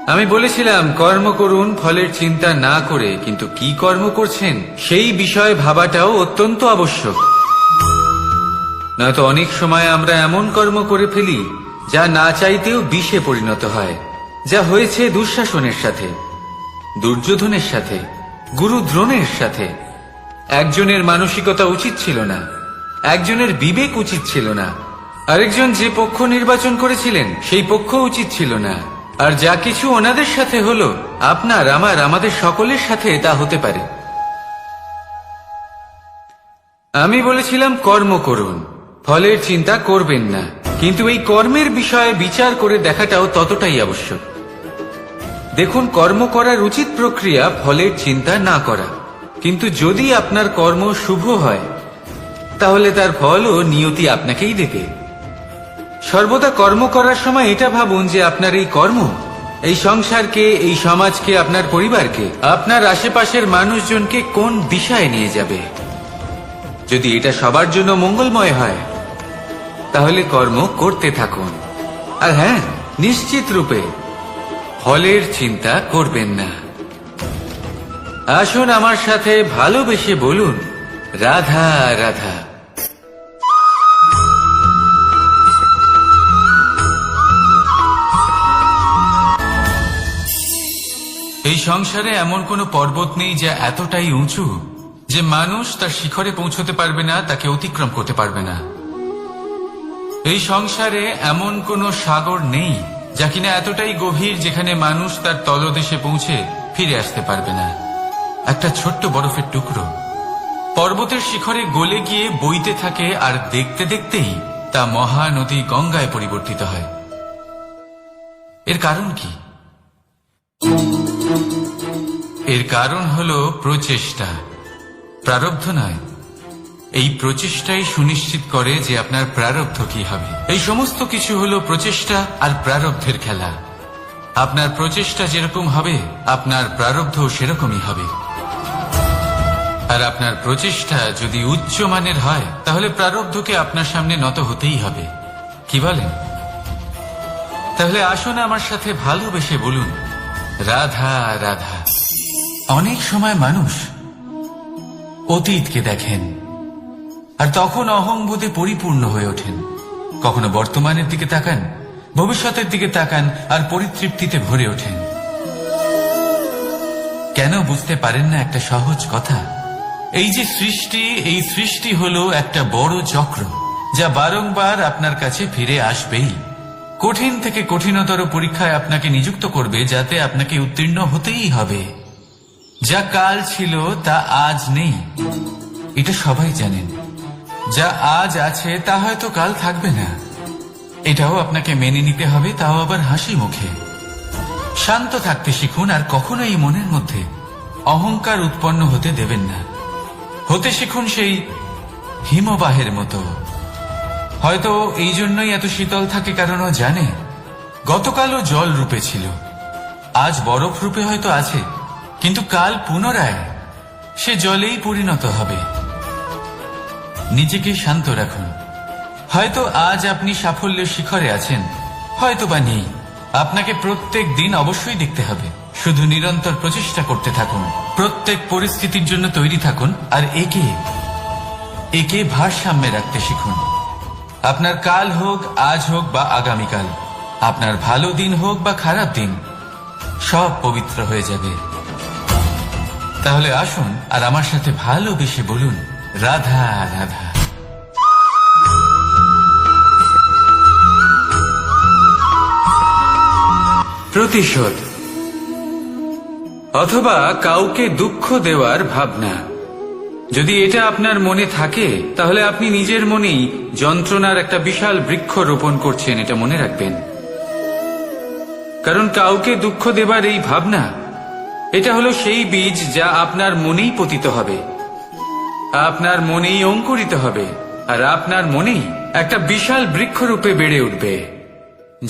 আমি বলেছিলাম কর্ম করুন ফলের চিন্তা না করে, কিন্তু কি কর্ম করছেন সেই বিষয়ে ভাবাটাও অত্যন্ত আবশ্যক। নয়তো অনেক সময় আমরা এমন কর্ম করে ফেলি যা না চাইতেও বিষে পরিণত হয়, যা হয়েছে দুঃশাসনের সাথে, দুর্যোধনের সাথে, গুরু দ্রোণের সাথে। একজনের মানসিকতা উচিত ছিল না, একজনের বিবেক উচিত ছিল না, আরেকজন যে পক্ষ নির্বাচন করেছিলেন সেই পক্ষ উচিত ছিল না। আর যা কিছু ওনাদের সাথে হলো, আপনার আমার আমাদের সকলের সাথে তা হতে পারে। আমি বলেছিলাম কর্ম করুন, ফলের চিন্তা করবেন না, কিন্তু এই কর্মের বিষয়ে বিচার করে দেখাটাও ততটাই আবশ্যক। দেখুন, কর্ম করার উচিত প্রক্রিয়া ফলের চিন্তা না করা, কিন্তু যদি আপনার কর্ম শুভ হয় তাহলে তার ফলও নিয়তি আপনাকেই দেবে। সর্বদা কর্ম করার সময় এটা ভাবুন যে আপনার এই কর্ম এই সংসারকে, এই সমাজকে, আপনার পরিবারকে, আপনার আশেপাশের মানুষজনকে কোন দিশায় নিয়ে যাবে। যদি এটা সবার জন্য মঙ্গলময় হয় তাহলে কর্ম করতে থাকুন। আর হ্যাঁ, নিশ্চিত রূপে ফলের চিন্তা করবেন না। আসুন আমার সাথে ভালোবেসে বলুন, রাধা রাধা। এই সংসারে এমন কোনো পর্বত নেই যা এতটাই উঁচু যে মানুষ তার শিখরে পৌঁছতে পারবে না, তাকে অতিক্রম করতে পারবে না। এই সংসারে এমন কোনো সাগর নেই যা কিনা এতটাই গভীর যেখানে মানুষ তার তলদেশে পৌঁছে ফিরে আসতে পারবে না। একটা ছোট্ট বরফের টুকরো পর্বতের শিখরে গলে গিয়ে বইতে থাকে, আর দেখতে দেখতেই তা মহানদী গঙ্গায় পরিবর্তিত হয়। এর কারণ কি? এর কারণ হলো প্রচেষ্টা, প্রারব্ধ নয়। এই প্রচেষ্টাই সুনিশ্চিত করে যে আপনার প্রারব্ধ কি হবে। এই সমস্ত কিছু হলো প্রচেষ্টা আর প্রারব্ধের খেলা। আপনার প্রচেষ্টা যেরকম হবে আপনার প্রারব্ধ সেরকমই হবে। আর আপনার প্রচেষ্টা যদি উচ্চ মানের হয় তাহলে প্রারব্ধকে আপনার সামনে নত হতেই হবে। কি বলেন? তাহলে আসুন আমার সাথে ভালোবেসে বলুন, রাধা রাধা। অনেক সময় মানুষ অতীতকে দেখেন আর তখন অহংবোধে পরিপূর্ণ হয়ে ওঠেন। কখনো বর্তমানের দিকে তাকান, ভবিষ্যতের দিকে তাকান আর পরিতৃপ্তিতে ভরে ওঠেন। কেন বুঝতে পারেন না একটা সহজ কথা? এই যে সৃষ্টি, এই সৃষ্টি হলো একটা বড় চক্র যা বারংবার আপনার কাছে ফিরে আসবেই। কঠিন থেকে কঠিনতর পরীক্ষায় আপনাকে নিযুক্ত করবে, যাতে আপনাকে উত্তীর্ণ হতেই হবে। যা কাল ছিল তা আজ নেই, এটা সবাই জানেন। যা আজ আছে তা হয়তো কাল থাকবে না, এটাও আপনাকে মেনে নিতে হবে, তাও আবার হাসি মুখে। শান্ত থাকতে শিখুন আর কখনোই মনের মধ্যে অহংকার উৎপন্ন হতে দেবেন না। হতে শিখুন সেই হিমবাহের মতো। হয়তো এই জন্যই এত শীতল থাকে, কারণ ও জানে গতকালও জল রূপে ছিল, আজ বরফ রূপে হয়তো আছে, কিন্তু কাল পুনরায় সে জলেই পরিণত হবে। নিজেকে শান্ত রাখুন। হয়তো আজ আপনি সাফল্যের শিখরে আছেন, হয়তো বা নেই। আপনাকে প্রত্যেক দিন অবশ্যই দেখতে হবে। শুধু নিরন্তর প্রচেষ্টা করতে থাকুন, প্রত্যেক পরিস্থিতির জন্য তৈরি থাকুন, আর একে ভারসাম্যে রাখতে শিখুন। আপনার কাল হোক, আজ হোক বা আগামীকাল, আপনার ভালো দিন হোক বা খারাপ দিন, সব পবিত্র হয়ে যাবে। তাহলে আসুন আর আমার সাথে ভালোবেসে বলুন, রাধা রাধা। প্রতিশোধ অথবা কাউকে দুঃখ দেওয়ার ভাবনা, যদি এটা আপনার মনে থাকে তাহলে আপনি নিজের মনেই যন্ত্রণার একটা বিশাল বৃক্ষ রোপণ করছেন, এটা মনে রাখবেন। কারণ কাউকে দুঃখ দেবার এই ভাবনা, এটা হলো সেই বীজ যা আপনার মনেই পতিত হবে, আপনার মনেই অঙ্কুরিত হবে, আর আপনার মনেই একটা বিশাল বৃক্ষরূপে বেড়ে উঠবে।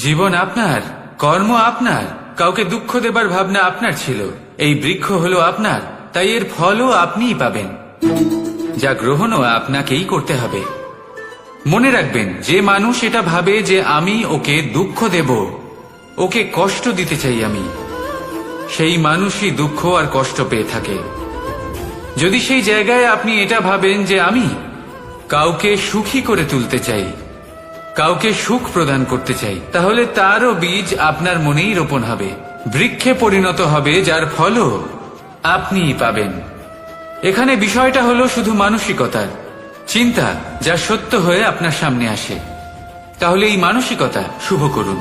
জীবন আপনার, কর্ম আপনার, কাউকে দুঃখ দেবার ভাবনা আপনার ছিল, এই বৃক্ষ হলো আপনার, তাই এর ফলও আপনিই পাবেন, যা গ্রহণও আপনাকেই করতে হবে। মনে রাখবেন, যে মানুষ এটা ভাবে যে আমি ওকে দুঃখ দেব, ওকে কষ্ট দিতে চাই আমি, সেই মানুষই দুঃখ আর কষ্ট পেয়ে থাকে। যদি সেই জায়গায় আপনি এটা ভাবেন যে আমি কাউকে সুখী করে তুলতে চাই, কাউকে সুখ প্রদান করতে চাই, তাহলে তারও বীজ আপনার মনেই রোপণ হবে, বৃক্ষে পরিণত হবে, যার ফলও আপনিই পাবেন। এখানে বিষয়টা হলো শুধু মানসিকতার চিন্তা, যা সত্য হয়ে আপনার সামনে আসে। তাহলে এই মানসিকতা শুভ করুন,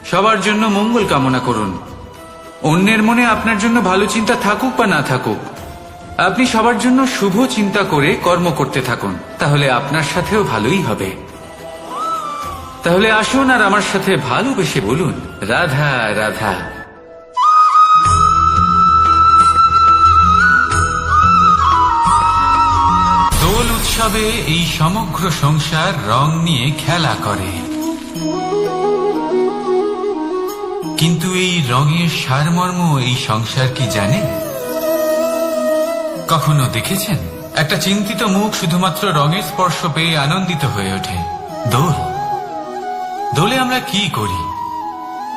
সবার জন্য মঙ্গল কামনা করুন। অন্যের মনে আপনার জন্য ভালো চিন্তা থাকুক বা না থাকুক, আপনি সবার জন্য শুভ চিন্তা করে কর্ম করতে থাকুন, তাহলে আপনার সাথেও ভালোই হবে। তাহলে আসুন আর আমার সাথে ভালোবেসে বলুন, রাধা রাধা। দোল উৎসবে এই সমগ্র সংসার রং নিয়ে খেলা করে, কিন্তু এই রঙের সারমর্ম এই সংসার কি জানে? কখনো দেখেছেন একটা চিন্তিত মুখ শুধুমাত্র রঙের স্পর্শ পেয়ে আনন্দিত হয়ে ওঠে? দোলে আমরা কি করি?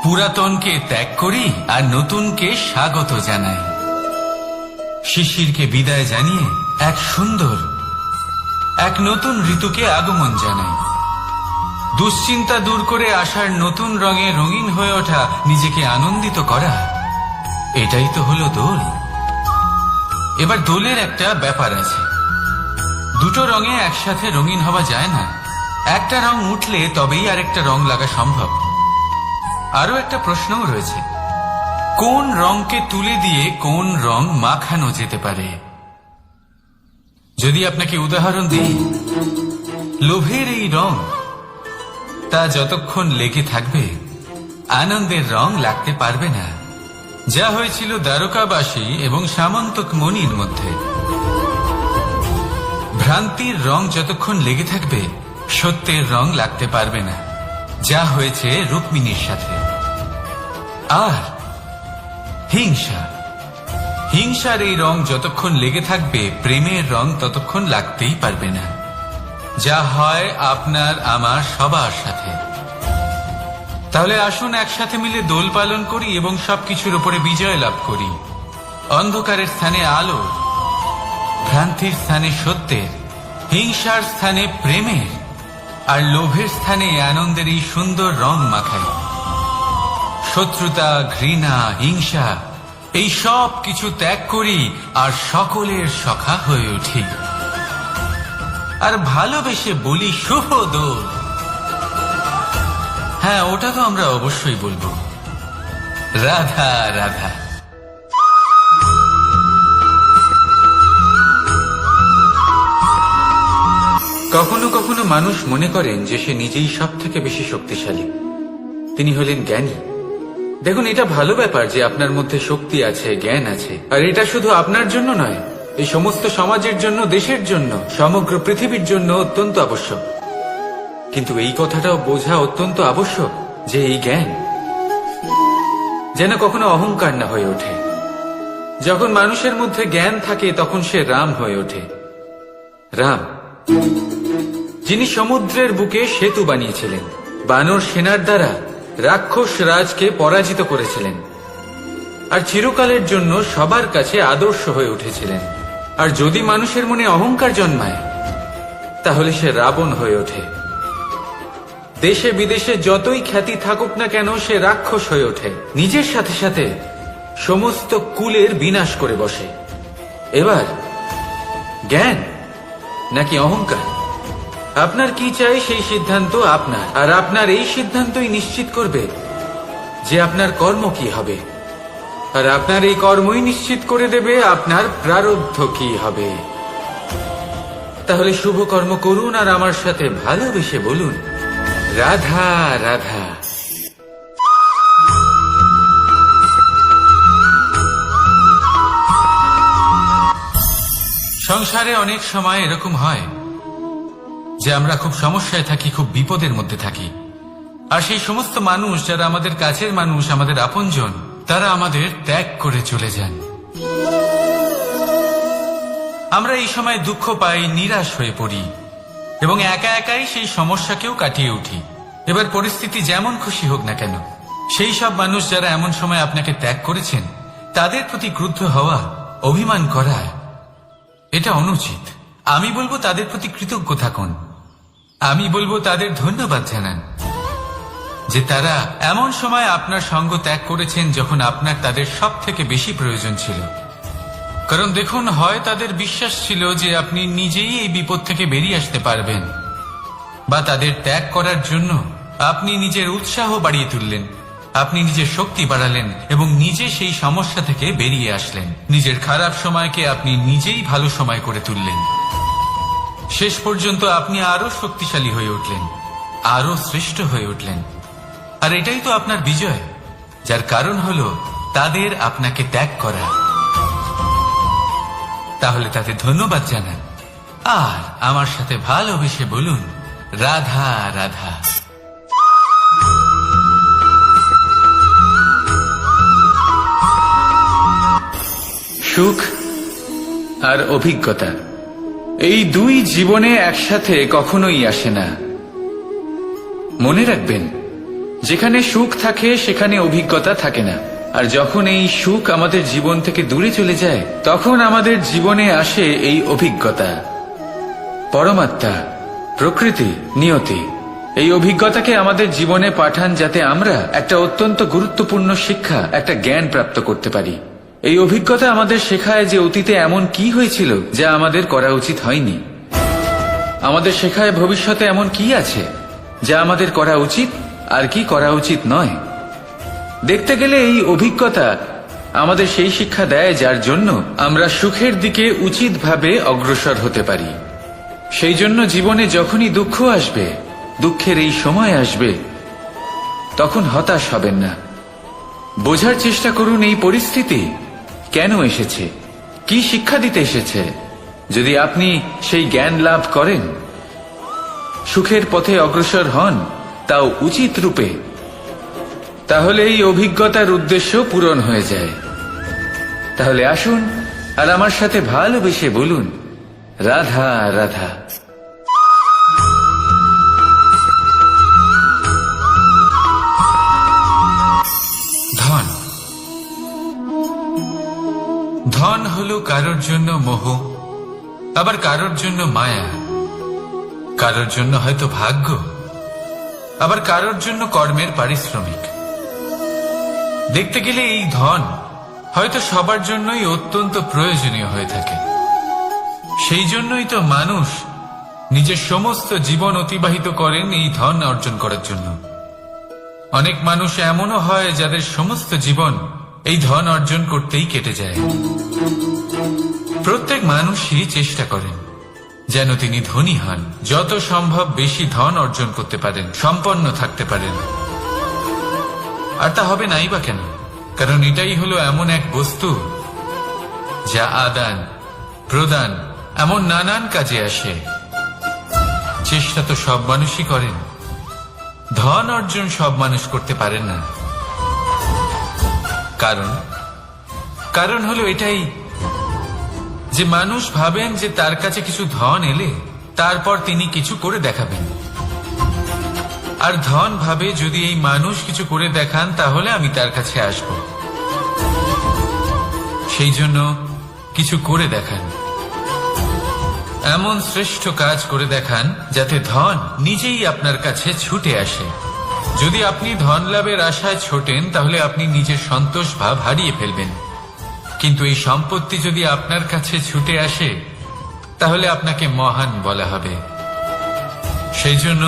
পুরাতনকে ত্যাগ করি আর নতুনকে স্বাগত জানাই। শিশিরকে বিদায় জানিয়ে এক নতুন ঋতুকে আগমন জানাই। দুশ্চিন্তা দূর করে আসার নতুন রঙে রঙিন হয়ে ওঠা, নিজেকে আনন্দিত করা, এটাই তো হলো দোল। এবার দোলের একটা ব্যাপার আছে, দুটো রঙে একসাথে রঙিন হওয়া যায় না। একটা রং উঠলে তবেই আরেকটা রং লাগা সম্ভব। আরো একটা প্রশ্নও রয়েছে, কোন রংকে তুলে দিয়ে কোন রং মাখানো যেতে পারে? যদি আপনাকে উদাহরণ দিই, লোভের এই রং, তা যতক্ষণ লেগে থাকবে আনন্দের রং লাগতে পারবে না, যা হয়েছিল দ্বারকাবাসী এবং সামন্তক মণির মধ্যে। ভ্রান্তির রং যতক্ষণ লেগে থাকবে সত্যের রং লাগতে পারবে না, যা হয়েছে রুক্মিণীর সাথে। আর হিংসার এই রং যতক্ষণ লেগে থাকবে প্রেমের রং ততক্ষণ লাগতেই পারবে না, যা হয় আপনার আমার সবার সাথে। তাহলে আসুন একসাথে মিলে দোল পালন করি এবং সবকিছুর উপরে বিজয় লাভ করি। অন্ধকারের স্থানে আলো, ভ্রান্তির স্থানে সত্যের, হিংসার স্থানে প্রেমের, আর লোভের স্থানে আনন্দের এই সুন্দর রং মাখাই। শত্রুতা, ঘৃণা, হিংসা এই সব কিছু ত্যাগ করি আর সকলের সখা হয়ে উঠি, আর ভালোবেসে বলি শুভ দোল। হ্যাঁ, ওটা তো আমরা অবশ্যই বলবো, রাধা রাধা। কখনো কখনো মানুষ মনে করেন যে সে নিজেই সব থেকে বেশি শক্তিশালী, তিনি হলেন জ্ঞানী। দেখুন, এটা ভালো ব্যাপার যে আপনার মধ্যে শক্তি আছে, জ্ঞান আছে, আর এটা শুধু আপনার জন্য নয়, এই সমস্ত সমাজের জন্য, দেশের জন্য, সমগ্র পৃথিবীর জন্য অত্যন্ত আবশ্যক। কিন্তু এই কথাটাও বোঝা অত্যন্ত আবশ্যক যে এই জ্ঞান যেন কখনো অহংকার না হয়ে ওঠে। যখন মানুষের মধ্যে জ্ঞান থাকে তখন সে রাম হয়ে ওঠে। রাম, যিনি সমুদ্রের বুকে সেতু বানিয়েছিলেন, বানর সেনার দ্বারা রাক্ষস রাজকে পরাজিত করেছিলেন, আর চিরকালের জন্য সবার কাছে আদর্শ হয়ে উঠেছিলেন। আর যদি মানুষের মনে অহংকার জন্মায় তাহলে সে রাবণ হয়ে ওঠে। দেশে বিদেশে যতই খ্যাতি থাকুক না কেন, সে রাক্ষস হয়ে ওঠে, নিজের সাথে সাথে সমস্ত কুলের বিনাশ করে বসে। এবার জ্ঞান নাকি অহংকার, আপনার কি চাই সেই সিদ্ধান্ত আপনার, আর আপনার এই সিদ্ধান্তই নিশ্চিত করবে যে আপনার কর্ম কি হবে, আর আপনার এই কর্মই নিশ্চিত করে দেবে আপনার প্রারব্ধ কি হবে। তাহলে শুভ কর্ম করুন আর আমার সাথে ভালোবেসে বলুন, রাধা রাধা। সংসারে অনেক সময় এরকম হয় যে আমরা খুব সমস্যায় থাকি, খুব বিপদের মধ্যে থাকি, আর সেই সমস্ত মানুষ যারা আমাদের কাছের মানুষ, আমাদের আপনজন, তারা আমাদের ত্যাগ করে চলে যান। আমরা এই সময় দুঃখ পাই, নিরাশ হয়ে পড়ি এবং একা একাই সেই সমস্যাকেও কাটিয়ে উঠি। এবার পরিস্থিতি যেমন খুশি হোক না কেন, সেই সব মানুষ যারা এমন সময় আপনাকে ত্যাগ করেছেন, তাদের প্রতি ক্রুদ্ধ হওয়া, অভিমান করা এটা অনুচিত। আমি বলবো তাদের প্রতি কৃতজ্ঞ থাকুন। আমি বলবো তাদের ধন্যবাদ জানান যে তারা এমন সময় আপনার সঙ্গ ত্যাগ করেছেন যখন আপনার তাদের সব থেকে বেশি প্রয়োজন ছিল। কারণ দেখুন, হয় তাদের বিশ্বাস ছিল যে আপনি নিজেই এই বিপদ থেকে বেরিয়ে আসতে পারবেন, বা তাদের ত্যাগ করার জন্য আপনি নিজের উৎসাহ বাড়িয়ে তুললেন, আপনি নিজের শক্তি বাড়ালেন এবং নিজে সেই সমস্যা থেকে বেরিয়ে আসলেন। নিজের খারাপ সময়কে আপনি নিজেই ভালো সময় করে তুললেন। শেষ পর্যন্ত আপনি আরো শক্তিশালী হয়ে উঠলেন, আরো শ্রেষ্ঠ হয়ে উঠলেন। আর এটাই তো আপনার বিজয়, যার কারণ হলো তাদের আপনাকে ত্যাগ করা। তাহলে তাদের ধন্যবাদ জানান আর আমার সাথে ভালোবেসে বলুন, রাধা রাধা। সুখ আর অভিজ্ঞতা, এই দুই জীবনে একসাথে কখনোই আসে না। মনে রাখবেন, যেখানে সুখ থাকে সেখানে অভিজ্ঞতা থাকে না। আর যখন এই সুখ আমাদের জীবন থেকে দূরে চলে যায়, তখন আমাদের জীবনে আসে এই অভিজ্ঞতা। পরমাত্মা, প্রকৃতি, নিয়তি এই অভিজ্ঞতাকে আমাদের জীবনে পাঠান যাতে আমরা একটা অত্যন্ত গুরুত্বপূর্ণ শিক্ষা, একটা জ্ঞান প্রাপ্ত করতে পারি। এই অভিজ্ঞতা আমাদের শেখায় যে অতীতে এমন কি হয়েছিল যা আমাদের করা উচিত হয়নি। আমাদের শেখায় ভবিষ্যতে এমন কি আছে যা আমাদের করা উচিত আর কি করা উচিত নয়। দেখতে গেলে এই অভিজ্ঞতা আমাদের সেই শিক্ষা দেয় যার জন্য আমরা সুখের দিকে উচিতভাবে অগ্রসর হতে পারি। সেই জন্য জীবনে যখনই দুঃখ আসবে, দুঃখের এই সময় আসবে, তখন হতাশ হবেন না। বোঝার চেষ্টা করুন এই পরিস্থিতি কেন এসেছে, কি শিক্ষা দিতে এসেছে। যদি আপনি সেই জ্ঞান লাভ করেন, সুখের পথে অগ্রসর হন, তাও উচিত রূপে, তাহলে এই অভিজ্ঞতার উদ্দেশ্য পূরণ হয়ে যায়। তাহলে আসুন আর আমার সাথে ভালোবেসে বলুন, রাধা রাধা। ধন, ধন হলো কারোর জন্য মোহ, আবার কারোর জন্য মায়া, কারোর জন্য হয়তো ভাগ্য, আবার কারোর জন্য কর্মের পারিশ্রমিক। দেখতে গেলে এই ধন হয়তো সবার জন্যই অত্যন্ত প্রয়োজনীয় হয়ে থাকে। সেই জন্যই তো মানুষ নিজের সমস্ত জীবন অতিবাহিত করেন এই ধন অর্জন করার জন্য। অনেক মানুষ এমনও হয় যাদের সমস্ত জীবন এই ধন অর্জন করতেই কেটে যায়। প্রত্যেক মানুষই চেষ্টা করেন যেন তিনি ধনী হন, যত সম্ভব বেশি ধন অর্জন করতে পারেন, সম্পন্ন থাকতে পারেন। আর তা হবে নাই বা কেন? কারণ এটাই হলো এমন এক বস্তু যা আদান প্রদান এমন নানান কাজে আসে। চেষ্টা তো সব মানুষই করেন, ধন অর্জন সব মানুষ করতে পারেন না। কারণ হলো এটাই যে মানুষ ভাবেন যে তার কাছে কিছু ধন এলে তারপর তিনি কিছু করে দেখাবেন। আর ধন ভাবে যদি এই মানুষ কিছু করে দেখান তাহলে আমি তার কাছে আসব। সেই জন্য কিছু করে দেখান, এমন শ্রেষ্ঠ কাজ করে দেখান যাতে ধন নিজেই আপনার কাছে ছুটে আসে। যদি আপনি ধন লাভের আশায় ছোটেন তাহলে আপনি নিজের সন্তোষ ভাব হারিয়ে ফেলবেন। কিন্তু এই সম্পত্তি যদি আপনার কাছে ছুটে আসে তাহলে আপনাকে মহান বলা হবে। সেই জন্য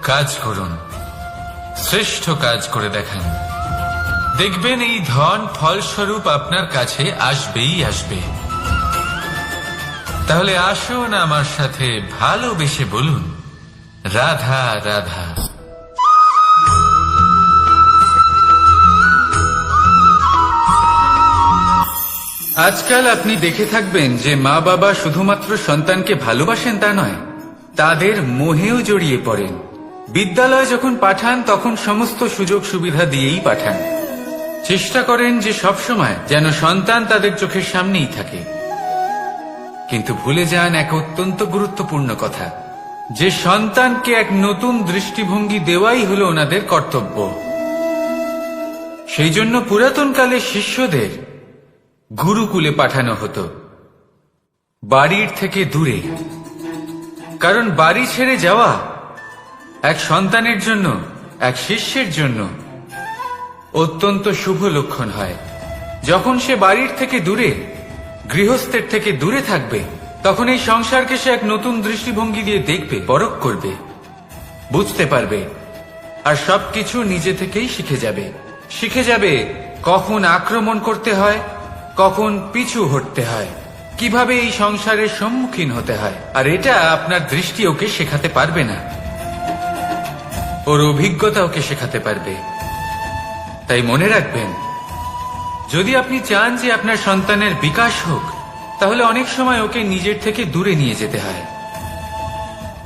কাজ করুন, শ্রেষ্ঠ কাজ করে দেখান, দেখবেন এই ধন ফলস্বরূপ আপনার কাছে আসবেই আসবে। তাহলে আসুন আমার সাথে ভালোবেসে বলুন, রাধা রাধা। আজকাল আপনি দেখে থাকবেন যে মা বাবা শুধুমাত্র সন্তানকে ভালোবাসেন তা নয়, তাদের মোহেও জড়িয়ে পড়েন। বিদ্যালয়ে যখন পাঠান তখন সমস্ত সুযোগ সুবিধা দিয়েই পাঠান। চেষ্টা করেন যে সবসময় যেন সন্তান তাদের চোখের সামনেই থাকে। কিন্তু ভুলে যান এক অত্যন্ত গুরুত্বপূর্ণ কথা, যে সন্তানকে এক নতুন দৃষ্টিভঙ্গি দেওয়াই হলো ওনাদের কর্তব্য। সেই জন্য পুরাতন কালের শিষ্যদের গুরুকুলে পাঠানো হতো, বাড়ির থেকে দূরে। কারণ বাড়ি ছেড়ে যাওয়া এক সন্তানের জন্য, এক শিষ্যের জন্য অত্যন্ত শুভ লক্ষণ হয়। যখন সে বাড়ির থেকে দূরে, গৃহস্থের থেকে দূরে থাকবে, তখন এই সংসারকে সে এক নতুন দৃষ্টিভঙ্গি দিয়ে দেখবে, পরখ করবে, বুঝতে পারবে, আর সবকিছু নিজে থেকেই শিখে যাবে কখন আক্রমণ করতে হয়, কখন পিছু হটতে হয়, কিভাবে এই সংসারের সম্মুখীন হতে হয়। আর এটা আপনার দৃষ্টি ওকে শেখাতে পারবে না, ওর অভিজ্ঞতা ওকে শেখাতে পারবে। তাই মনে রাখবেন, যদি আপনি চান যে আপনার সন্তানের বিকাশ হোক, তাহলে অনেক সময় ওকে নিজের থেকে দূরে নিয়ে যেতে হয়।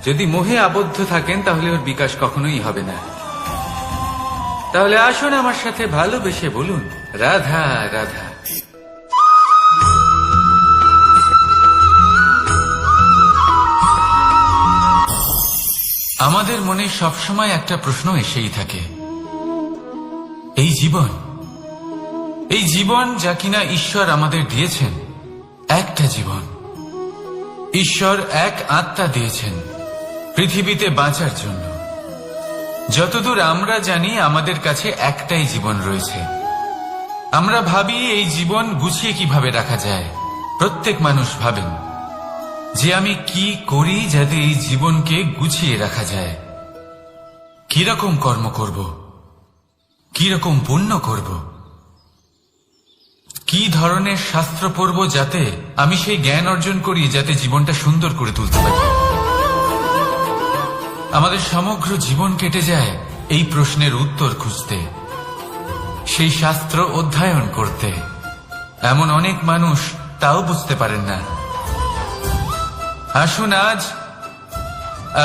যদি মোহে আবদ্ধ থাকেন, তাহলে ওর বিকাশ কখনোই হবে না। তাহলে আসুন আমার সাথে ভালোবেসে বলুন, রাধা রাধা। আমাদের মনে সবসময় একটা প্রশ্ন এসেই থাকে, এই জীবন যা কিনা ঈশ্বর আমাদের দিয়েছেন, একটা জীবন। ঈশ্বর এক আত্মা দিয়েছেন পৃথিবীতে বাঁচার জন্য। যতদূর আমরা জানি, আমাদের কাছে একটাই জীবন রয়েছে। আমরা ভাবি এই জীবন গুছিয়ে কিভাবে রাখা যায়। প্রত্যেক মানুষ ভাবেন যে আমি কি করি যাতে এই জীবনকে গুছিয়ে রাখা যায়, কিরকম কর্ম করব, কিরকম পুণ্য করব, কি ধরনের শাস্ত্র পড়ব যাতে আমি সেই জ্ঞান অর্জন করি, যাতে জীবনটা সুন্দর করে তুলতে পারি। আমাদের সমগ্র জীবন কেটে যায় এই প্রশ্নের উত্তর খুঁজতে, সেই শাস্ত্র অধ্যয়ন করতে। এমন অনেক মানুষ তাও বুঝতে পারেন না। আসুন আজ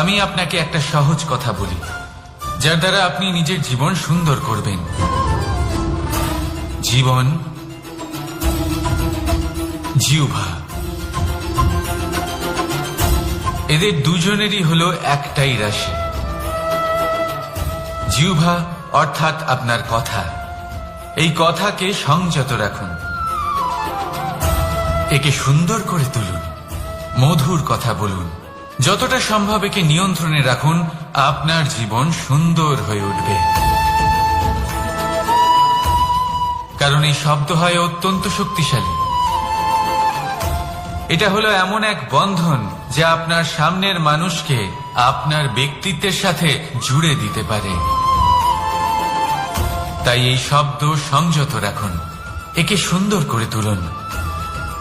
আমি আপনাকে একটা সহজ কথা বলি, যার দ্বারা আপনি নিজের জীবন সুন্দর করবেন। জীবন, জিহ্বা, এদের দুজনেরই হলো একটাই রাশি। জিহ্বা অর্থাৎ আপনার কথা, এই কথাকে সংযত রাখুন, একে সুন্দর করে তুলুন, মধুর কথা বলুন, যতটা সম্ভব একে নিয়ন্ত্রণে রাখুন। আপনার জীবন সুন্দর হয়ে উঠবে। কারণ এই শব্দ হয় অত্যন্ত শক্তিশালী। এটা হলো এমন এক বন্ধন যা আপনার সামনের মানুষকে আপনার ব্যক্তিত্বের সাথে জুড়ে দিতে পারে। তাই এই শব্দ সংযত রাখুন, একে সুন্দর করে তুলুন।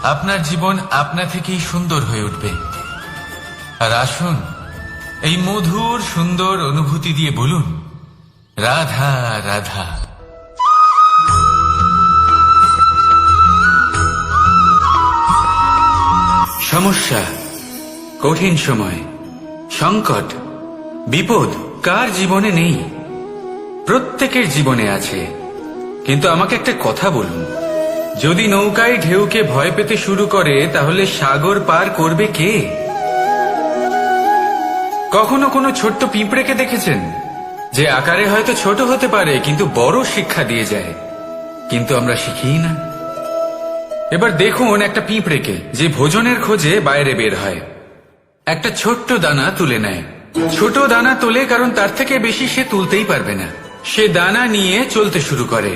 আপনার জীবন আপনা থেকেই সুন্দর হয়ে উঠবে। আর আসুন এই মধুর সুন্দর অনুভূতি দিয়ে বলুন, রাধা রাধা। সমস্যা, কঠিন সময়, সংকট, বিপদ কার জীবনে নেই? প্রত্যেকের জীবনে আছে। কিন্তু আমাকে একটা কথা বলুন, যদি নৌকায় ঢেউকে ভয় পেতে শুরু করে, তাহলে সাগর পার করবে কে? কখনো কোনো ছোট্ট পিঁপড়েকে দেখেছেন, যে আকারে হয়তো ছোট হতে পারে কিন্তু বড় শিক্ষা দিয়ে যায়? কিন্তু আমরা শিখি না। এবার দেখুন একটা পিঁপড়েকে, যে ভোজনের খোঁজে বাইরে বের হয়, একটা ছোট্ট দানা তুলে নেয়। ছোট দানা তোলে কারণ তার থেকে বেশি সে তুলতেই পারবে না। সে দানা নিয়ে চলতে শুরু করে,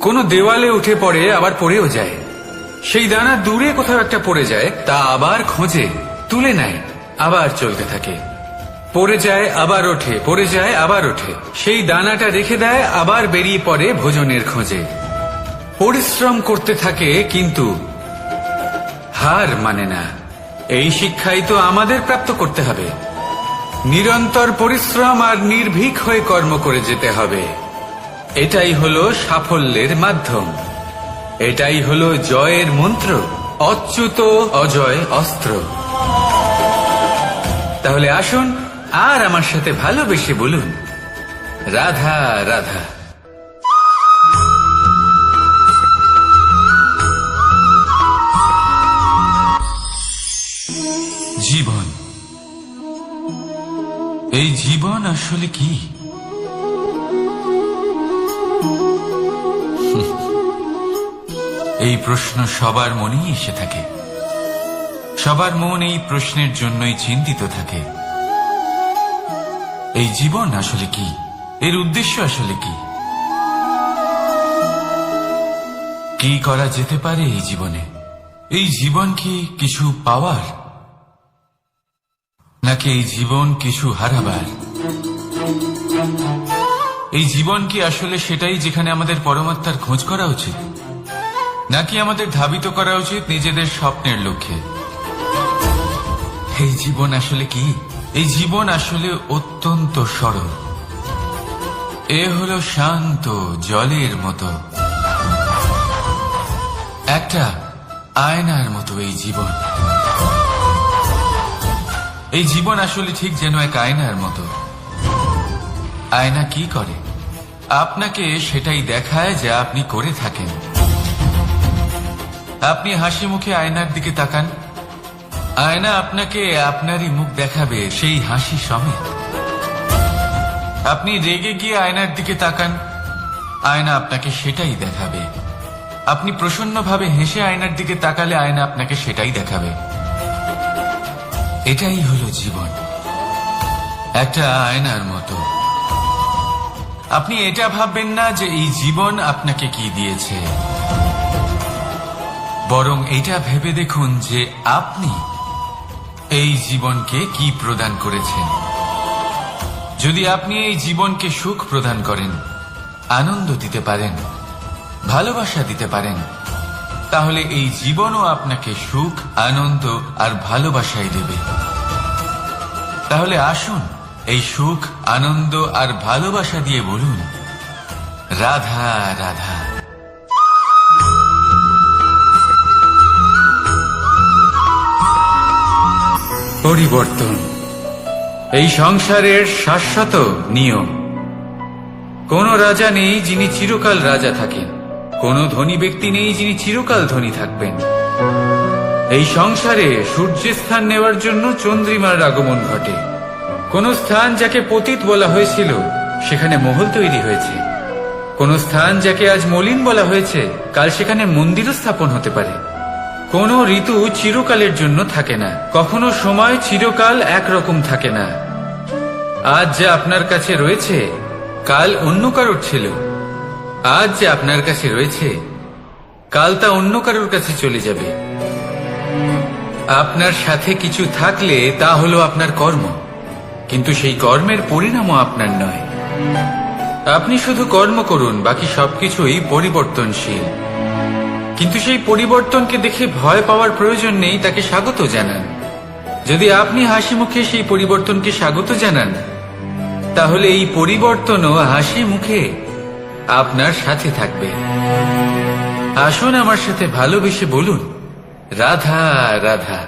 কোনো দেওয়ালে উঠে পড়ে, আবার পড়েও যায়। সেই দানা দূরে কোথাও একটা পড়ে যায়, তা আবার খোঁজে, তুলে নেয়, আবার চলতে থাকে। পড়ে যায়, আবার ওঠে, পড়ে যায়, আবার ওঠে। সেই দানাটা রেখে দেয়, আবার বেরিয়ে পড়ে ভোজনের খোঁজে। পরিশ্রম করতে থাকে কিন্তু হার মানে না। এই শিক্ষাই তো আমাদের প্রাপ্ত করতে হবে। নিরন্তর পরিশ্রম আর নির্ভীক হয়ে কর্ম করে যেতে হবে। এটাই হলো সাফল্যের মাধ্যম, এটাই হলো জয়ের মন্ত্র, অচ্যুত অজয় অস্ত্র। তাহলে আসুন আর আমার সাথে ভালোবেসে বলুন, রাধা রাধা। জীবন, এই জীবন আসলে কি? এই প্রশ্ন সবার মনেই এসে থাকে। সবার মন এই প্রশ্নের জন্যই চিন্তিত থাকে। এই জীবন আসলে কি? এর উদ্দেশ্য আসলে কি? কি করা যেতে পারে এই জীবনে? এই জীবন কি কিছু পাওয়ার, নাকি এই জীবন কিছু হারাবার? এই জীবন কি আসলে সেটাই যেখানে আমাদের পরমাত্মার খোঁজ করা উচিত, নাকি আমাদের ধাবিত করা উচিত নিজেদের স্বপ্নের লক্ষ্যে? এই জীবন আসলে কি? এই জীবন আসলে অত্যন্ত সরল। এ হলো শান্ত জলের মতো, একটা আয়নার মতো এই জীবন। এই জীবন আসলে ঠিক যেন এক আয়নার মতো। আয়না কি করে? আপনাকে সেটাই দেখায় যা আপনি করে থাকেন। আপনি হাসি মুখে আয়নার দিকে তাকান, আয়না আপনাকে আপনারই মুখ দেখাবে সেই হাসি সমেত। আপনি রেগে গিয়ে আয়নার দিকে তাকান, আয়না আপনাকে সেটাই দেখাবে। আপনি প্রসন্নভাবে হেসে আয়নার দিকে তাকালে আয়না আপনাকে সেটাই দেখাবে। এটাই হলো জীবন, একটা আয়নার মতো। আপনি এটা ভাববেন না যে এই জীবন আপনাকে কি দিয়েছে, বরং এটা ভেবে দেখুন যে আপনি এই জীবনকে কি প্রদান করেছেন। যদি আপনি এই জীবনকে সুখ প্রদান করেন, আনন্দ দিতে পারেন, ভালোবাসা দিতে পারেন, তাহলে এই জীবনও আপনাকে সুখ, আনন্দ আর ভালোবাসাই দেবে। তাহলে আসুন এই সুখ, আনন্দ আর ভালোবাসা দিয়ে বলুন, রাধা রাধা। পরিবর্তন এই সংসারের শাশ্বত নিয়ম। কোন রাজা নেই যিনি চিরকাল রাজা থাকেন, কোন ধনী ব্যক্তি নেই যিনি চিরকাল ধনী থাকবেন। এই সংসারে সূর্যের স্থান নেওয়ার জন্য চন্দ্রিমার আগমন ঘটে। কোন স্থান যাকে পতিত বলা হয়েছিল সেখানে মহল তৈরি হয়েছে। কোন স্থান যাকে আজ মলিন বলা হয়েছে কাল সেখানে মন্দিরও স্থাপন হতে পারে। কোন ঋতু চিরকালের জন্য থাকে না, কখনো সময় চিরকাল একরকম থাকে না। আজ যা আপনার কাছে রয়েছে কাল অন্য কারোর ছিল, আজ যা আপনার কাছে রয়েছে কাল তা অন্য কারোর কাছে চলে যাবে। আপনার সাথে কিছু থাকলে তা হলো আপনার কর্ম, কিন্তু সেই কর্মের পরিণামও আপনার নয়। আপনি শুধু কর্ম করুন, বাকি সবকিছুই পরিবর্তনশীল। কিন্তু সেই পরিবর্তনকে দেখে ভয় পাওয়ার প্রয়োজন নেই, তাকে স্বাগত জানান। যদি আপনি হাসি মুখে সেই পরিবর্তনকে স্বাগত জানান, তাহলে এই পরিবর্তনও হাসি মুখে আপনার সাথে থাকবে। আসুন আমার সাথে ভালোবেসে বলুন, রাধা রাধা।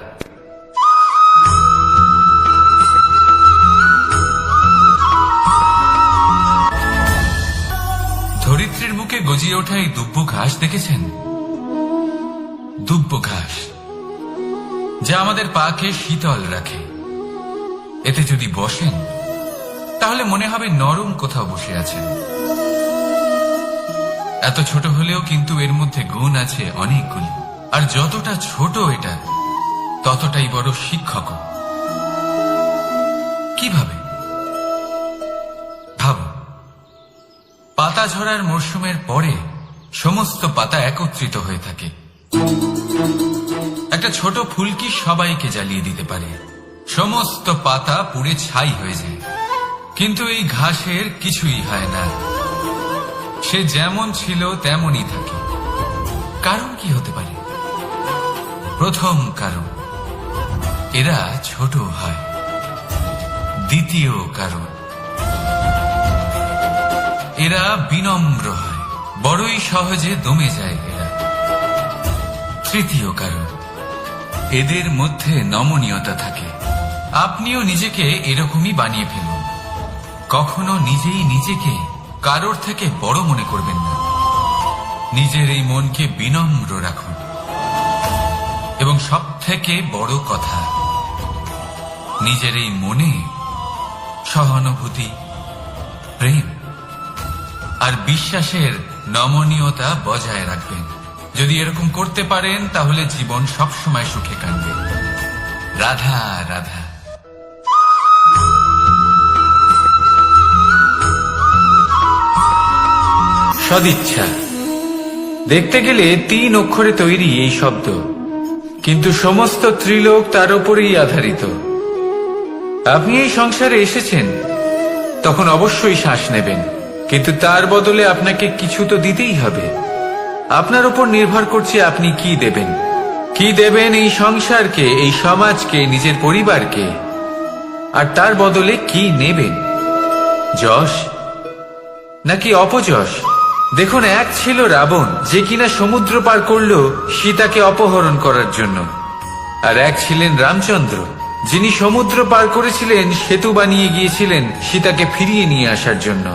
ধরিত্রীর বুকে গজিয়ে ওঠা এই দুব্য ঘাস দেখেছেন? দুব্য ঘাস যা আমাদের পাকে শীতল রাখে। এতে যদি বসেন তাহলে মনে হবে নরম কোথাও বসে আছেন। এত ছোট হলেও কিন্তু এর মধ্যে গুণ আছে অনেকগুলি, আর যতটা ছোট এটা ততটাই বড় শিক্ষক। কিভাবে? ভাবো, পাতা ঝরার মরশুমের পরে সমস্ত পাতা একত্রিত হয়ে থাকে। একটা ছোট ফুলকি সবাইকে জ্বালিয়ে দিতে পারে, সমস্ত পাতা পুড়ে ছাই হয়ে যায়। কিন্তু এই ঘাসের কিছুই হয় না, সে যেমন ছিল তেমনই থাকে। কারণ কি হতে পারে? প্রথম কারণ, এরা ছোট হয়। দ্বিতীয় কারণ, এরা বিনম্র হয়, বড়ই সহজে দমে যায় এরা। তৃতীয় কারণ, এদের মধ্যে নমনীয়তা থাকে। আপনিও নিজেকে এরকমই বানিয়ে ফেলুন। কখনো নিজেই নিজেকে কারোর থেকে বড় মনে করবেন না। নিজের এই মনকে বিনম্র রাখুন। এবং সব থেকে বড় কথা, নিজের এই মনে সহানুভূতি, প্রেম আর বিশ্বাসের নমনীয়তা বজায় রাখবেন। যদি এরকম করতে পারেন তাহলে জীবন সবসময় সুখে কাটবে। রাধা রাধা। সদিচ্ছা দেখতে গেলে 3 অক্ষরে তৈরি এই শব্দ, কিন্তু সমস্ত ত্রিলোক তার উপরেই আধারিত। আপনি এই সংসারে এসেছেন, তখন অবশ্যই শ্বাস নেবেন, কিন্তু তার বদলে আপনাকে কিছু তো দিতেই হবে। আপনার উপর নির্ভর করছে আপনি কি দেবেন। কি দেবেন এই সংসারকে, এই সমাজকে, নিজের পরিবারকে, আর তার বদলে কি নেবেন? যশ নাকি অপযশ? দেখুন, এক ছিল রাবণ, যে কিনা সমুদ্র পার করল সীতাকে অপহরণ করার জন্য, আর এক ছিলেন রামচন্দ্র, যিনি সমুদ্র পার করেছিলেন, সেতু বানিয়ে গিয়েছিলেন সীতাকে ফিরিয়ে নিয়ে আসার জন্য।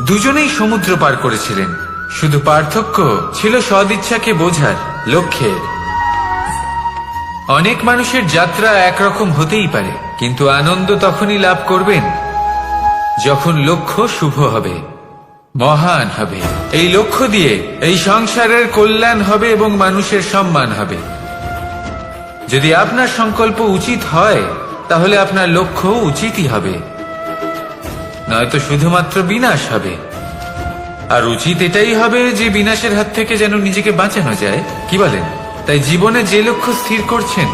দুজনেই সমুদ্র পার করেছিলেন, শুধু পার্থক্য ছিল সদিচ্ছাকে বোঝার, লক্ষ্যের। অনেক মানুষের যাত্রা একরকম হতেই পারে, কিন্তু আনন্দ তখনই লাভ করবেন যখন লক্ষ্য শুভ হবে, মহান হবে। এই লক্ষ্য দিয়ে এই সংসারের কল্যাণ হবে এবং মানুষের সম্মান হবে। যদি আপনার সংকল্প উচিত হয়, তাহলে আপনার লক্ষ্য উচিতই হবে, নয়তো শুধুমাত্র বিনাশ হবে। আর উচিত এটাই হবে যে বিনাশের হাত থেকে যেন নিজেকে বাঁচানো যায়, কি বলেন? তাই জীবনে যে লক্ষ্য স্থির করছেন,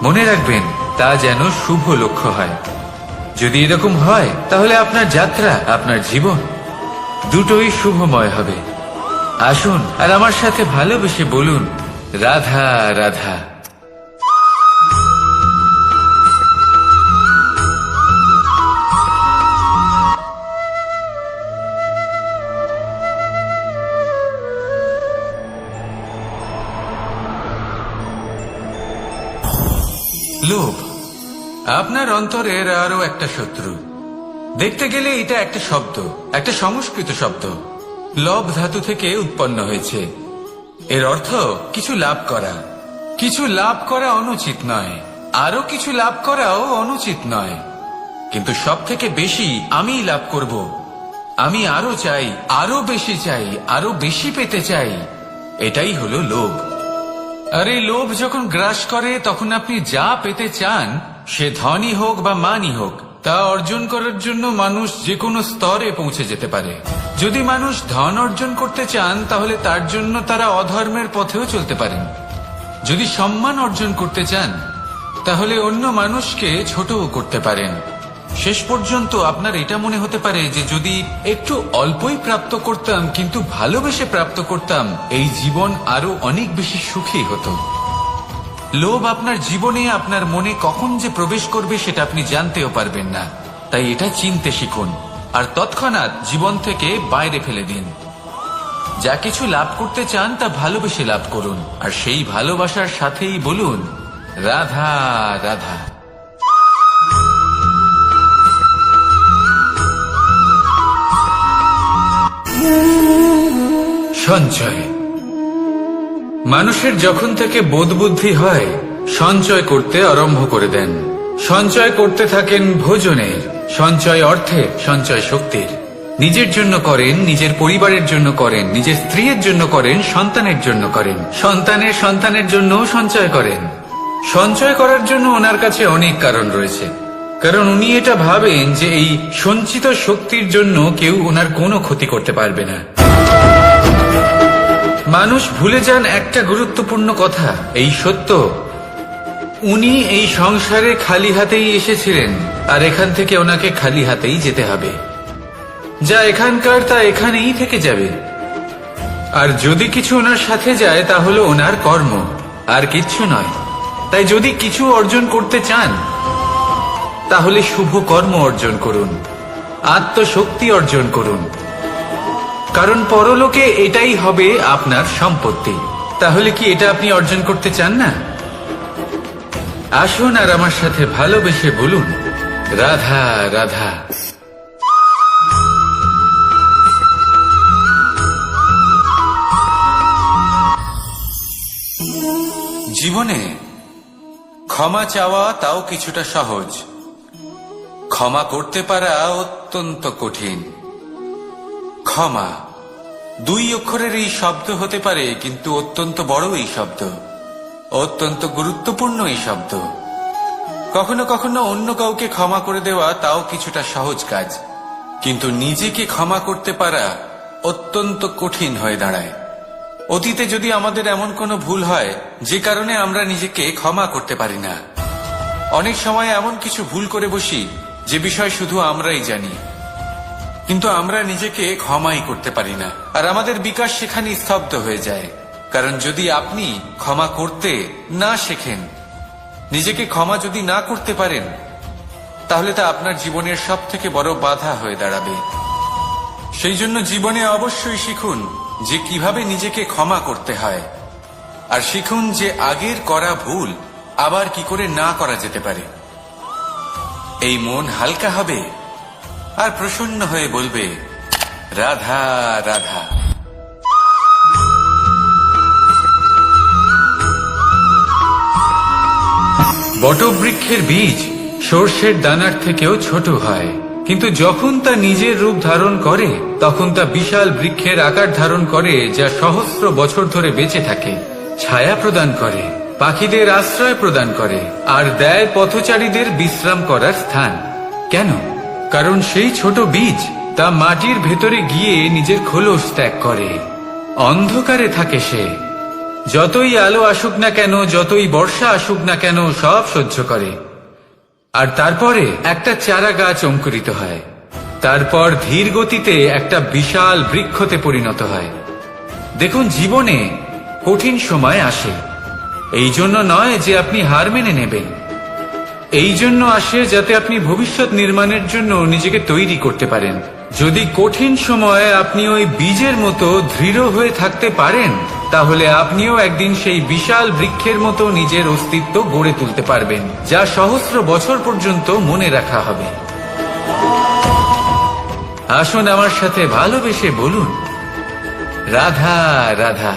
মনে রাখবেন তা যেন শুভ লক্ষ্য হয়। যদি এরকম হয়, তাহলে আপনার যাত্রা, আপনার জীবন দুটোই শুভময় হবে। আসুন আর আমার সাথে ভালোবেসে বলুন, রাধা রাধা। লোভ আপনার অন্তরের আরো একটা শত্রু। দেখতে গেলে এটা একটা শব্দ, একটা সংস্কৃত শব্দ, লব ধাতু থেকে উৎপন্ন হয়েছে। এর অর্থ কিছু লাভ করা। কিছু লাভ করা অনুচিত নয়, আরো কিছু লাভ করাও অনুচিত নয়, কিন্তু সব থেকে বেশি আমিই লাভ করব, আমি আরো চাই, আরো বেশি চাই, আরো বেশি পেতে চাই, এটাই হলো লোভ। আর এই লোভ যখন গ্রাস করে, তখন আপনি যা পেতে চান, সে ধনই হোক বা মানই হোক, তা অর্জন করার জন্য মানুষ যে কোনো স্তরে পৌঁছে যেতে পারে। যদি মানুষ ধন অর্জন করতে চান, তাহলে তার জন্য তারা অধর্মের পথেও চলতে পারেন। যদি সম্মান অর্জন করতে চান, তাহলে অন্য মানুষকে ছোটও করতে পারেন। শেষ পর্যন্ত আপনার এটা মনে হতে পারে যে যদি একটু অল্পই প্রাপ্ত করতাম, কিন্তু ভালোবেসে প্রাপ্ত করতাম, এই জীবন আরো অনেক বেশি সুখী হতো। লোভ আপনার জীবনে, আপনার মনে কখন যে প্রবেশ করবে সেটা আপনি জানতেও পারবেন না। তাই এটা চিনতে শিখুন, আর তৎক্ষণাৎ জীবন থেকে বাইরে ফেলে দিন। যা কিছু লাভ করতে চান তা ভালোবেসে লাভ করুন, আর সেই ভালোবাসার সাথেই বলুন, রাধা রাধা। সঞ্চয় মানুষের যখন থেকে বোধ বুদ্ধি হয়, সঞ্চয় করতে আরম্ভ করে দেন। সঞ্চয় করতে থাকেন ভোজনের, সঞ্চয় অর্থের, সঞ্চয় শক্তির। নিজের জন্য করেন, নিজের পরিবারের জন্য করেন, নিজের স্ত্রীর জন্য করেন, সন্তানের জন্য করেন, সন্তানের সন্তানের জন্য সঞ্চয় করেন। সঞ্চয় করার জন্য ওনার কাছে অনেক কারণ রয়েছে, কারণ উনি এটা ভাবেন যে এই সঞ্চিত শক্তির জন্য কেউ ওনার কোনো ক্ষতি করতে পারবে না। মানুষ ভুলে যান একটা গুরুত্বপূর্ণ কথা, এই সত্য, উনি এই সংসারে খালি হাতেই এসেছিলেন, আর এখান থেকে ওনাকে খালি হাতেই যেতে হবে। যা এখানকার তা এখানেই থেকে যাবে। আর যদি কিছু ওনার সাথে যায়, তা হলো ওনার কর্ম, আর কিচ্ছু নয়। তাই যদি কিছু অর্জন করতে চান, তাহলে শুভ কর্ম অর্জন করুন, আত্মশক্তি অর্জন করুন, কারণ পরলোকে এটাই হবে আপনার সম্পত্তি। তাহলে কি এটা আপনি অর্জন করতে চান না? আসুন আর আমার সাথে ভালোবেসে বলুন, রাধা রাধা। জীবনে ক্ষমা চাওয়া তাও কিছুটা সহজ, ক্ষমা করতে পারা অত্যন্ত কঠিন। ক্ষমা দুই অক্ষরের এই শব্দ হতে পারে, কিন্তু অত্যন্ত বড় এই শব্দ, অত্যন্ত গুরুত্বপূর্ণ এই শব্দ। কখনো কখনো অন্য কাউকে ক্ষমা করে দেওয়া তাও কিছুটা সহজ কাজ, কিন্তু নিজেকে ক্ষমা করতে পারা অত্যন্ত কঠিন হয়ে দাঁড়ায়। অতীতে যদি আমাদের এমন কোনো ভুল হয় যে কারণে আমরা নিজেকে ক্ষমা করতে পারি না, অনেক সময় এমন কিছু ভুল করে বসি যে বিষয় শুধু আমরাই জানি, কিন্তু আমরা নিজেকে ক্ষমাই করতে পারি না, আর আমাদের বিকাশ সেখানে স্তব্ধ হয়ে যায়। কারণ যদি আপনি ক্ষমা করতে না শেখেন, নিজেকে ক্ষমা যদি না করতে পারেন, তাহলে তা আপনার জীবনের সব থেকে বড় বাধা হয়ে দাঁড়াবে। সেই জন্য জীবনে অবশ্যই শিখুন যে কিভাবে নিজেকে ক্ষমা করতে হয়, আর শিখুন যে আগের করা ভুল আবার কি করে না করা যেতে পারে। এই মন হালকা হবে আর প্রসন্ন হয়ে বলবে, রাধা রাধা। বটবৃক্ষের বীজ সর্ষের দানার থেকেও ছোট হয়, কিন্তু যখন তা নিজের রূপ ধারণ করে তখন তা বিশাল বৃক্ষের আকার ধারণ করে, যা সহস্র বছর ধরে বেঁচে থাকে, ছায়া প্রদান করে, পাখিদের আশ্রয় প্রদান করে, আর দেয় পথচারীদের বিশ্রাম করার স্থান। কেন? কারণ সেই ছোট বীজ তা মাটির ভেতরে গিয়ে নিজের খোলস ত্যাগ করে। অন্ধকারে থাকে সে, যতই আলো আসুক না কেন, যতই বর্ষা আসুক না কেন, সব সহ্য করে। আর তারপরে একটা চারা গাছ অঙ্কুরিত হয়, তারপর ধীর গতিতে একটা বিশাল বৃক্ষতে পরিণত হয়। দেখুন, জীবনে কঠিন সময় আসে, এই জন্য নয় যে আপনি হার মেনে নেবেন, এই জন্য আসে যাতে আপনি ভবিষ্যৎ নির্মাণের জন্য নিজেকে তৈরি করতে পারেন। যদি কঠিন সময়ে আপনি ওই বীজের মতো দৃঢ় হয়ে থাকতে পারেন, তাহলে আপনিও একদিন সেই বিশাল বৃক্ষের মতো নিজের অস্তিত্ব গড়ে তুলতে পারবেন, যা সহস্র বছর পর্যন্ত মনে রাখা হবে। আসুন আমার সাথে ভালোবেসে বলুন, রাধা রাধা।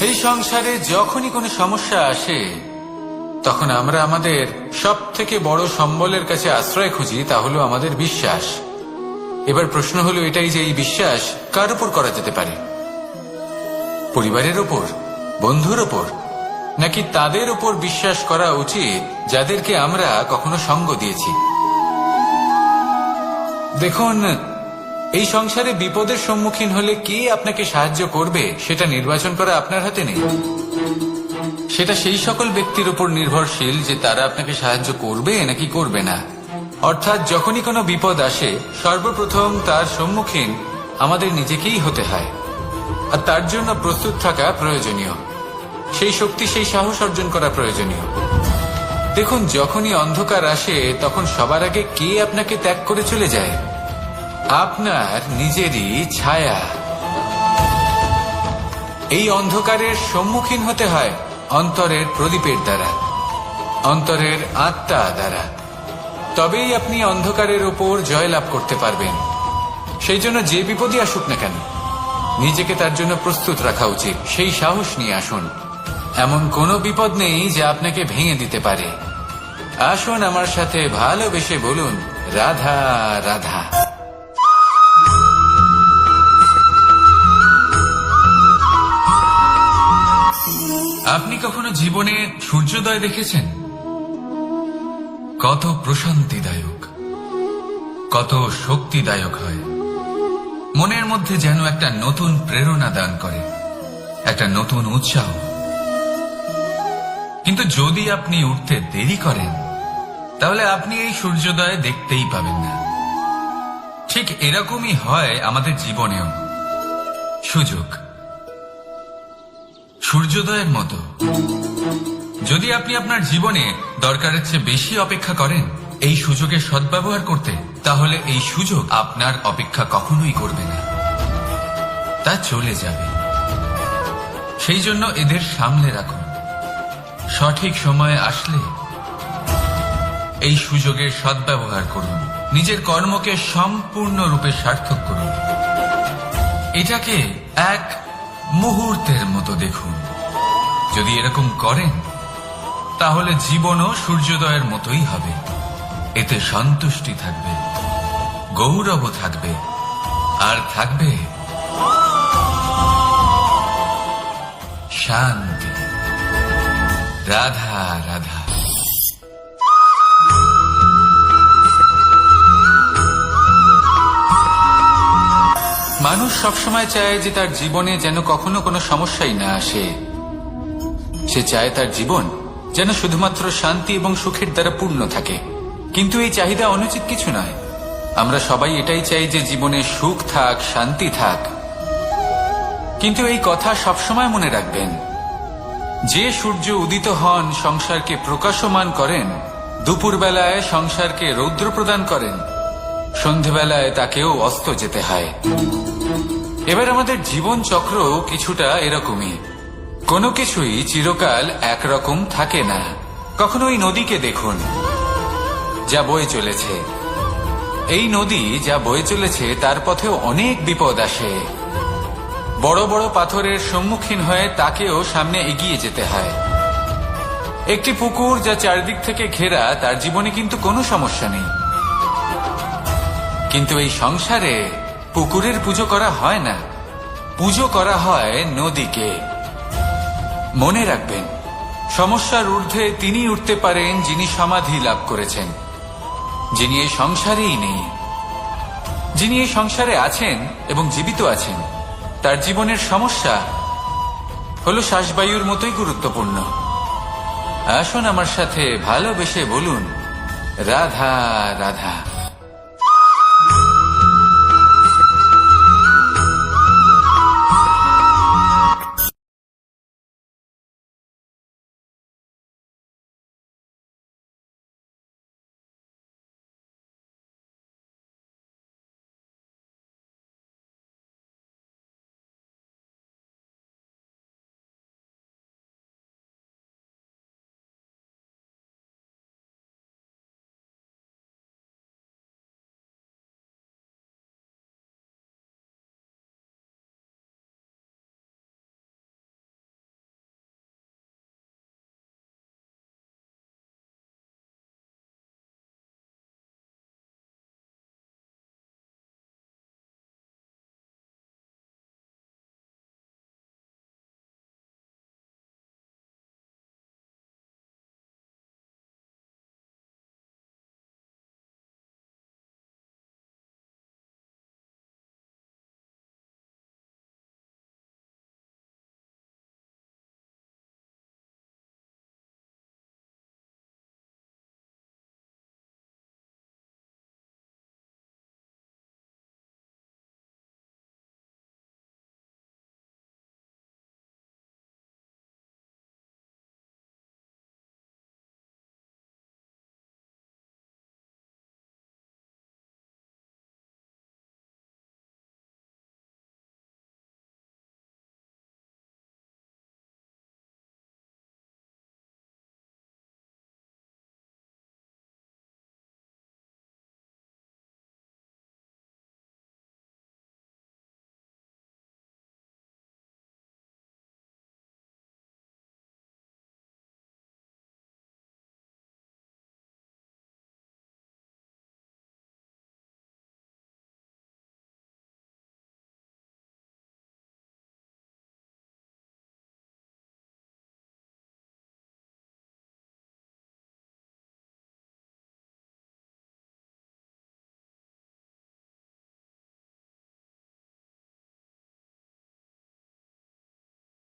এই সংসারে যখনই কোনো সমস্যা আসে, তখন আমরা আমাদের সব থেকে বড় সম্বলের কাছে আশ্রয় খুঁজি, তা হলো আমাদের বিশ্বাস। এবার প্রশ্ন হলো এটাই যে এই বিশ্বাস কার উপর করা যেতে পারে? পরিবারের ওপর, বন্ধুর ওপর, নাকি তাদের উপর বিশ্বাস করা উচিত যাদেরকে আমরা কখনো সঙ্গ দিয়েছি? দেখুন, এই সংসারে বিপদের সম্মুখীন হলে কে আপনাকে সাহায্য করবে সেটা নির্বাচন করা আপনার হাতে নেই। সেটা সেই সকল ব্যক্তির উপর নির্ভরশীল যে তারা আপনাকে সাহায্য করবে নাকি করবে না। অর্থাৎ যখনই কোনো বিপদ আসে, সর্বপ্রথম তার সম্মুখীন আমাদের নিজেকেই হতে হয়, আর তার জন্য প্রস্তুত থাকা প্রয়োজনীয়, সেই শক্তি, সেই সাহস অর্জন করা প্রয়োজনীয়। দেখুন, যখনই অন্ধকার আসে তখন সবার আগে কে আপনাকে ত্যাগ করে চলে যায়? আপনার নিজেরই ছায়া। এই অন্ধকারের সম্মুখীন হতে হয় অন্তরের প্রদীপের দ্বারা, অন্তরের আত্মা দ্বারা। তবেই আপনি অন্ধকারের উপর জয়লাভ করতে পারবেন। সেই জন্য যে বিপদই আসুক না কেন, নিজেকে তার জন্য প্রস্তুত রাখা উচিত। সেই সাহস নিয়ে আসুন। এমন কোনো বিপদ নেই যা আপনাকে ভেঙে দিতে পারে। আসুন আমার সাথে ভালোবেসে বলুন, রাধা রাধা। আপনি কখনো জীবনে সূর্যোদয় দেখেছেন? কত প্রশান্তিদায়ক, কত শক্তিদায়ক হয়। মনের মধ্যে যেন একটা নতুন প্রেরণা দান করে, একটা নতুন উৎসাহ। কিন্তু যদি আপনি উঠতে দেরি করেন, তাহলে আপনি এই সূর্যোদয় দেখতেই পাবেন না। ঠিক এরকমই হয় আমাদের জীবনেও। সুযোগ সূর্যোদয়ের মতো। যদি আপনি আপনার জীবনে দরকারের চেয়ে বেশি অপেক্ষা করেন এই সুযোগের সদ্ব্যবহার করতে, তাহলে এই সুযোগ আপনার অপেক্ষা কখনোই করবে না, তা চলে যাবে। সেই জন্য এদের সামলে রাখুন। সঠিক সময়ে আসলে এই সুযোগের সদ্ব্যবহার করুন, নিজের কর্মকে সম্পূর্ণরূপে সার্থক করুন। এটাকে এক মুহূর্তের মতো দেখুন। যদি এরকম করেন, তাহলে জীবনও সূর্যোদয়ের মতোই হবে। এতে সন্তুষ্টি থাকবে, গৌরব থাকবে, আর থাকবে শান্তি। রাধা রাধা। মানুষ সবসময় চায় যে তার জীবনে যেন কখনো কোনো সমস্যাই না আসে। সে চায় তার জীবন যেন শুধুমাত্র শান্তি এবং সুখের দ্বারা পূর্ণ থাকে। কিন্তু এই চাহিদা অনুচিত কিছু নয়। আমরা সবাই এটাই চাই যে জীবনে সুখ থাক, শান্তি থাক। কিন্তু এই কথা সবসময় মনে রাখবেন, যে সূর্য উদিত হন সংসারকে প্রকাশমান করেন, দুপুরবেলায় সংসারকে রৌদ্র প্রদান করেন, সন্ধেবেলায় তাকেও অস্ত যেতে হয়। এবার আমাদের জীবন চক্র কিছুটা এরকমই। কোনো কিছুই চিরকাল একরকম থাকে না। কখনো এই নদীকে দেখুন, যা বয়ে চলেছে। এই নদী যা বয়ে চলেছে তার পথেও অনেক বিপদ আসে। বড় বড় পাথরের সম্মুখীন হয়ে তাকেও সামনে এগিয়ে যেতে হয়। একটি পুকুর যা চারদিক থেকে ঘেরা, তার জীবনে কিন্তু কোনো সমস্যা নেই। কিন্তু এই সংসারে পুকুরের পুজো করা হয় না, পুজো করা হয় নদীকে। মনে রাখবেন, সমস্যার ঊর্ধ্বে তিনি উঠতে পারেন যিনি সমাধি লাভ করেছেন, যিনি এই সংসারেই নেই। যিনি এই সংসারে আছেন এবং জীবিত আছেন, তার জীবনের সমস্যা হলো শ্বাসবায়ুর মতোই গুরুত্বপূর্ণ। আসুন আমার সাথে ভালোবেসে বলুন, রাধা রাধা।